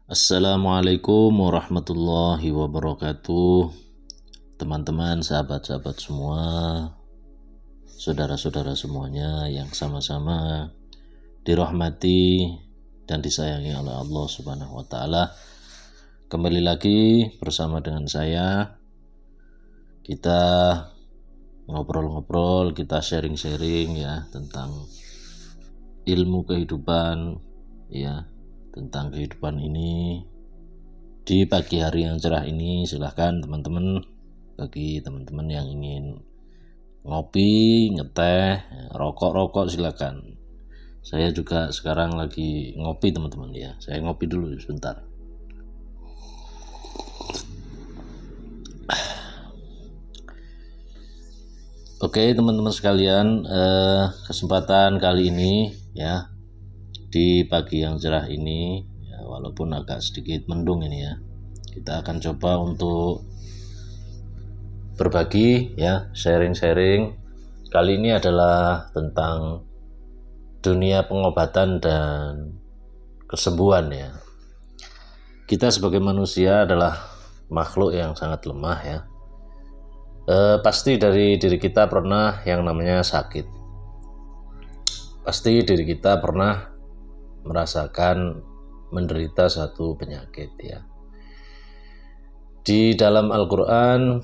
Assalamualaikum warahmatullahi wabarakatuh. Teman-teman, sahabat-sahabat semua, saudara-saudara semuanya yang sama-sama dirahmati dan disayangi oleh Allah Subhanahu wa taala. Kembali lagi bersama dengan saya. Kita ngobrol-ngobrol, kita sharing-sharing ya tentang ilmu kehidupan ya, tentang kehidupan ini di pagi hari yang cerah ini. Silahkan teman-teman, bagi teman-teman yang ingin ngopi, ngeteh, rokok silakan. Saya juga sekarang lagi ngopi teman-teman ya. Saya ngopi dulu sebentar. Oke teman-teman sekalian, kesempatan kali ini ya, di pagi yang cerah ini ya, walaupun agak sedikit mendung ini ya, kita akan coba untuk berbagi ya, sharing-sharing. Kali ini adalah tentang dunia pengobatan dan kesembuhan ya. Kita sebagai manusia adalah makhluk yang sangat lemah ya. Pasti dari diri kita pernah yang namanya sakit. Pasti diri kita pernah merasakan menderita satu penyakit ya. Di dalam Al-Quran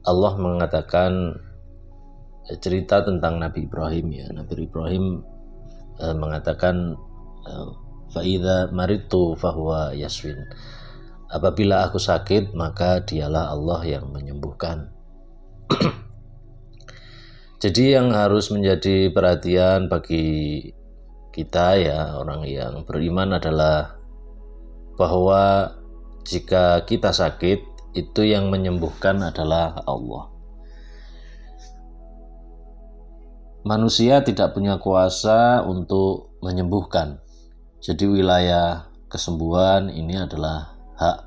Allah mengatakan cerita tentang Nabi Ibrahim ya. Nabi Ibrahim mengatakan fa'idha maritu fahuwa yaswin. Apabila aku sakit maka dialah Allah yang menyembuhkan. Jadi yang harus menjadi perhatian bagi kita ya, orang yang beriman adalah bahwa jika kita sakit, itu yang menyembuhkan adalah Allah. Manusia tidak punya kuasa untuk menyembuhkan. Jadi wilayah kesembuhan ini adalah hak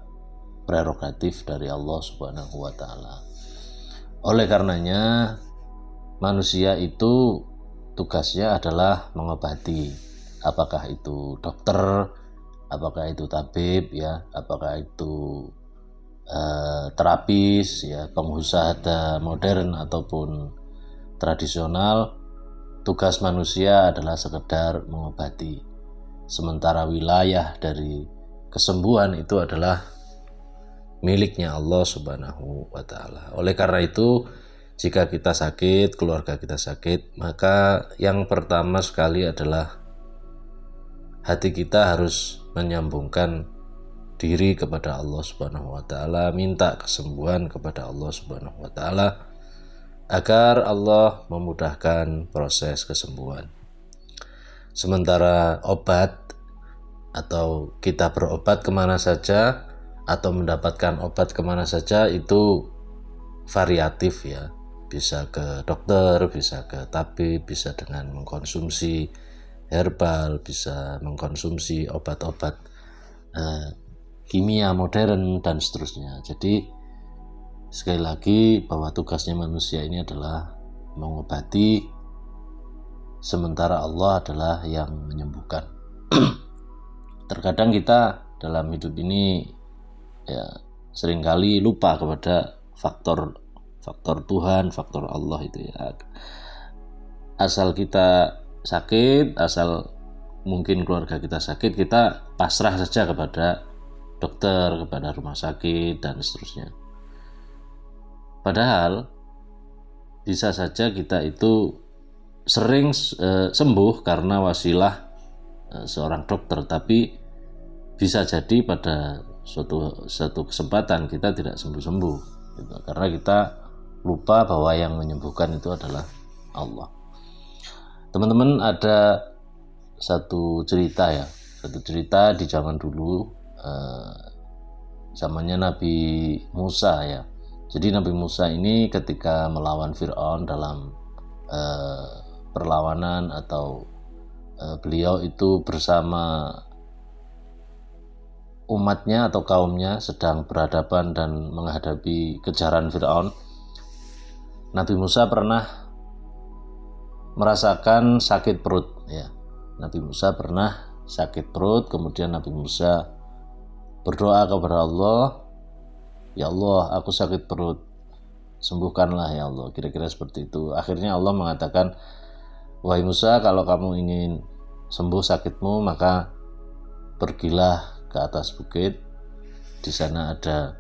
prerogatif dari Allah Subhanahu wa taala. Oleh karenanya manusia itu tugasnya adalah mengobati. Apakah itu dokter, apakah itu tabib ya, apakah itu terapis ya, pengusaha modern ataupun tradisional. Tugas manusia adalah sekedar mengobati. Sementara wilayah dari kesembuhan itu adalah miliknya Allah Subhanahu wa taala. Oleh karena itu, jika kita sakit, keluarga kita sakit, maka yang pertama sekali adalah hati kita harus menyambungkan diri kepada Allah Subhanahu wa taala, minta kesembuhan kepada Allah Subhanahu wa taala agar Allah memudahkan proses kesembuhan. Sementara obat atau kita berobat kemana saja atau mendapatkan obat kemana saja itu variatif ya. Bisa ke dokter, bisa ke tabib, bisa dengan mengkonsumsi herbal, bisa mengkonsumsi obat-obat kimia modern dan seterusnya. Jadi sekali lagi bahwa tugasnya manusia ini adalah mengobati, sementara Allah adalah yang menyembuhkan. Terkadang kita dalam hidup ini ya seringkali lupa kepada faktor Tuhan, faktor Allah itu ya. Asal kita sakit, asal mungkin keluarga kita sakit, kita pasrah saja kepada dokter, kepada rumah sakit dan seterusnya. Padahal bisa saja kita itu sering sembuh karena wasilah seorang dokter, tapi bisa jadi pada suatu kesempatan kita tidak sembuh-sembuh gitu, karena kita lupa bahwa yang menyembuhkan itu adalah Allah. Teman-teman, ada satu cerita di zaman dulu, zamannya Nabi Musa ya. Jadi Nabi Musa ini ketika melawan Fir'aun dalam perlawanan atau beliau itu bersama umatnya atau kaumnya sedang berhadapan dan menghadapi kejaran Fir'aun. Nabi Musa pernah merasakan sakit perut ya. Nabi Musa pernah sakit perut, kemudian Nabi Musa berdoa kepada Allah, ya Allah, aku sakit perut, sembuhkanlah ya Allah, kira-kira seperti itu. Akhirnya Allah mengatakan, wahai Musa, kalau kamu ingin sembuh sakitmu, maka pergilah ke atas bukit, di sana ada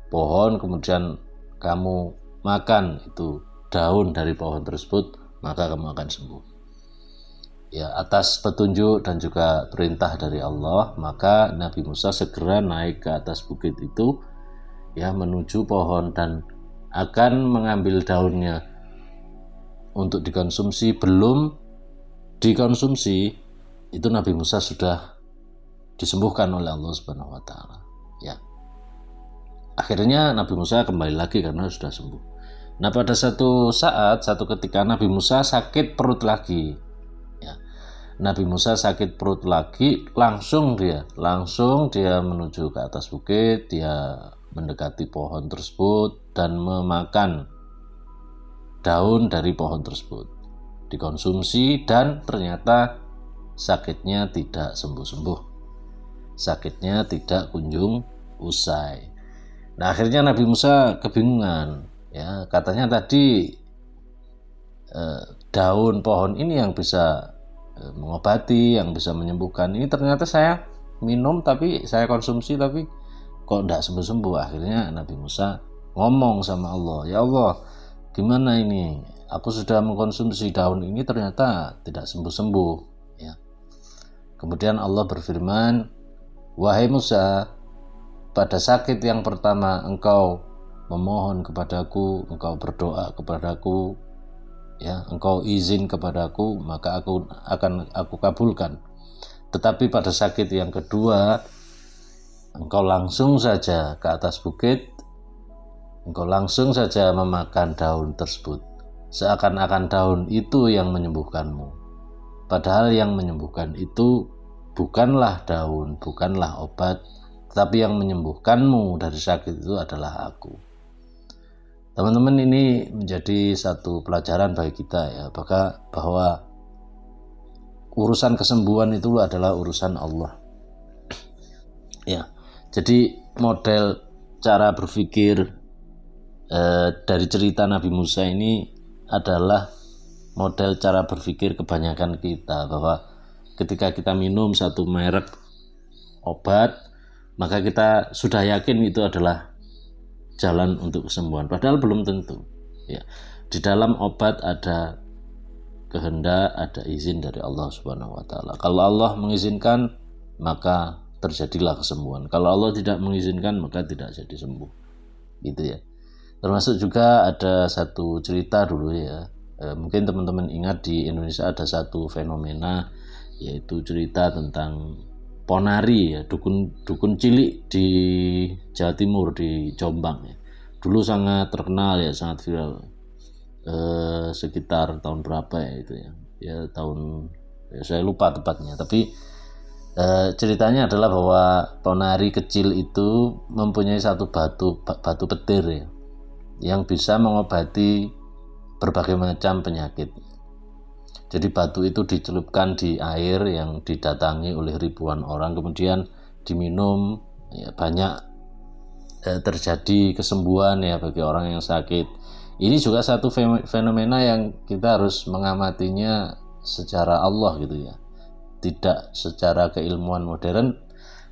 pohon, kemudian kamu makan itu daun dari pohon tersebut, maka kamu akan sembuh. Ya, atas petunjuk dan juga perintah dari Allah, maka Nabi Musa segera naik ke atas bukit itu, ya, menuju pohon dan akan mengambil daunnya untuk dikonsumsi. Belum dikonsumsi, itu Nabi Musa sudah disembuhkan oleh Allah Subhanahu wa taala. Ya. Akhirnya Nabi Musa kembali lagi karena sudah sembuh. Nah, pada satu saat, satu ketika Nabi Musa sakit perut lagi. Ya. Nabi Musa sakit perut lagi, langsung dia menuju ke atas bukit, dia mendekati pohon tersebut dan memakan daun dari pohon tersebut. Dikonsumsi dan ternyata sakitnya tidak sembuh-sembuh. Sakitnya tidak kunjung usai. Nah, akhirnya Nabi Musa kebingungan, ya, katanya tadi daun pohon ini yang bisa mengobati, yang bisa menyembuhkan. Ini ternyata saya minum, tapi saya konsumsi, tapi kok tidak sembuh-sembuh. Akhirnya Nabi Musa ngomong sama Allah, ya Allah, gimana ini? Aku sudah mengkonsumsi daun ini ternyata tidak sembuh-sembuh. Ya. Kemudian Allah berfirman, wahai Musa, pada sakit yang pertama engkau memohon kepadaku, engkau berdoa kepadaku, ya, engkau izin kepadaku, maka aku kabulkan. Tetapi pada sakit yang kedua, engkau langsung saja ke atas bukit, engkau langsung saja memakan daun tersebut, seakan-akan daun itu yang menyembuhkanmu. Padahal yang menyembuhkan itu bukanlah daun, bukanlah obat, tapi yang menyembuhkanmu dari sakit itu adalah aku. Teman-teman, ini menjadi satu pelajaran bagi kita, ya, bahwa urusan kesembuhan itu adalah urusan Allah. Ya, jadi model cara berpikir dari cerita Nabi Musa ini adalah model cara berpikir kebanyakan kita, bahwa ketika kita minum satu merek obat, maka kita sudah yakin itu adalah jalan untuk kesembuhan, padahal belum tentu. Ya, di dalam obat ada kehendak, ada izin dari Allah Subhanahu wa taala. Kalau Allah mengizinkan, maka terjadilah kesembuhan. Kalau Allah tidak mengizinkan, maka tidak jadi sembuh. Gitu ya. Termasuk juga ada satu cerita dulu, ya. Mungkin teman-teman ingat di Indonesia ada satu fenomena, yaitu cerita tentang ponari, ya, dukun cilik di Jawa Timur, di Jombang, ya. Dulu sangat terkenal, ya, sangat viral. Sekitar tahun berapa ya itu, ya tahun, ya, saya lupa tepatnya, tapi ceritanya adalah bahwa ponari kecil itu mempunyai satu batu petir, ya, yang bisa mengobati berbagai macam penyakit. Jadi batu itu dicelupkan di air yang didatangi oleh ribuan orang, kemudian diminum, ya, banyak terjadi kesembuhan, ya, bagi orang yang sakit. Ini juga satu fenomena yang kita harus mengamatinya secara Allah, gitu ya, tidak secara keilmuan modern,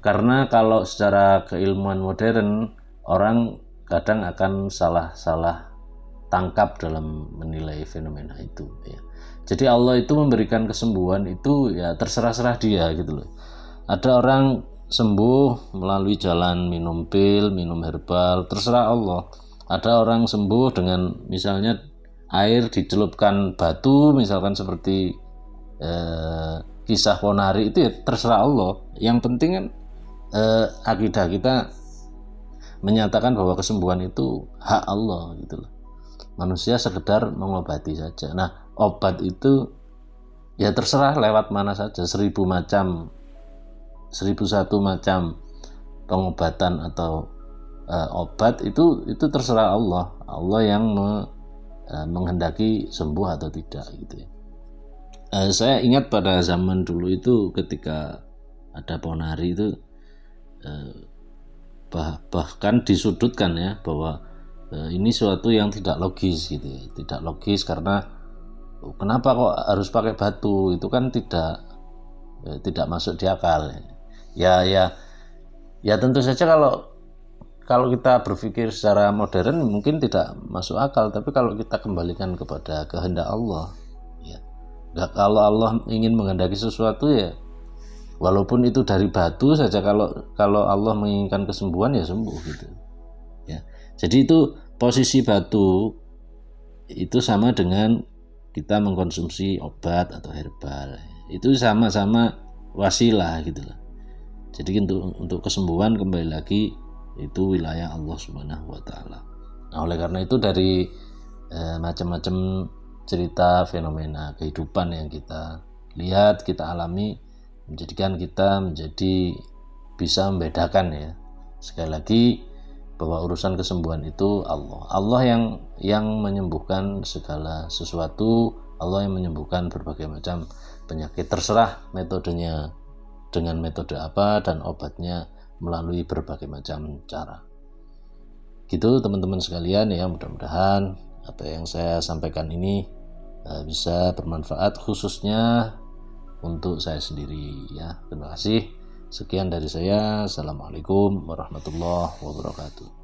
karena kalau secara keilmuan modern orang kadang akan salah tangkap dalam menilai fenomena itu, ya. Jadi Allah itu memberikan kesembuhan itu, ya, terserah dia, gitu loh. Ada orang sembuh melalui jalan minum pil, minum herbal, terserah Allah. Ada orang sembuh dengan misalnya air dicelupkan batu, misalkan seperti kisah ponari itu, ya, terserah Allah. Yang penting kan akidah kita menyatakan bahwa kesembuhan itu hak Allah, gitu loh. Manusia sekedar mengobati saja. Nah, obat itu, ya, terserah lewat mana saja, 1001 macam pengobatan atau obat itu terserah Allah yang menghendaki sembuh atau tidak, gitu ya. Saya ingat pada zaman dulu itu ketika ada ponari itu bahkan disudutkan ya, bahwa ini suatu yang tidak logis gitu ya. Tidak logis karena kenapa kok harus pakai batu, itu kan tidak masuk di akal ya. Ya tentu saja kalau kita berpikir secara modern mungkin tidak masuk akal, tapi kalau kita kembalikan kepada kehendak Allah ya, kalau Allah ingin menghendaki sesuatu ya, walaupun itu dari batu saja, kalau Allah menginginkan kesembuhan ya sembuh gitu ya. Jadi itu posisi batu itu sama dengan kita mengkonsumsi obat atau herbal, itu sama-sama wasilah gitu loh. Jadi untuk kesembuhan kembali lagi itu wilayah Allah Subhanahu wa taala. Nah, oleh karena itu dari macam-macam cerita fenomena kehidupan yang kita lihat, kita alami, menjadikan kita menjadi bisa membedakan ya. Sekali lagi bahwa urusan kesembuhan itu Allah yang menyembuhkan segala sesuatu, Allah yang menyembuhkan berbagai macam penyakit, terserah metodenya dengan metode apa dan obatnya melalui berbagai macam cara. Gitu teman-teman sekalian ya, mudah-mudahan apa yang saya sampaikan ini bisa bermanfaat khususnya untuk saya sendiri ya. Terima kasih. Sekian dari saya. Assalamualaikum warahmatullahi wabarakatuh.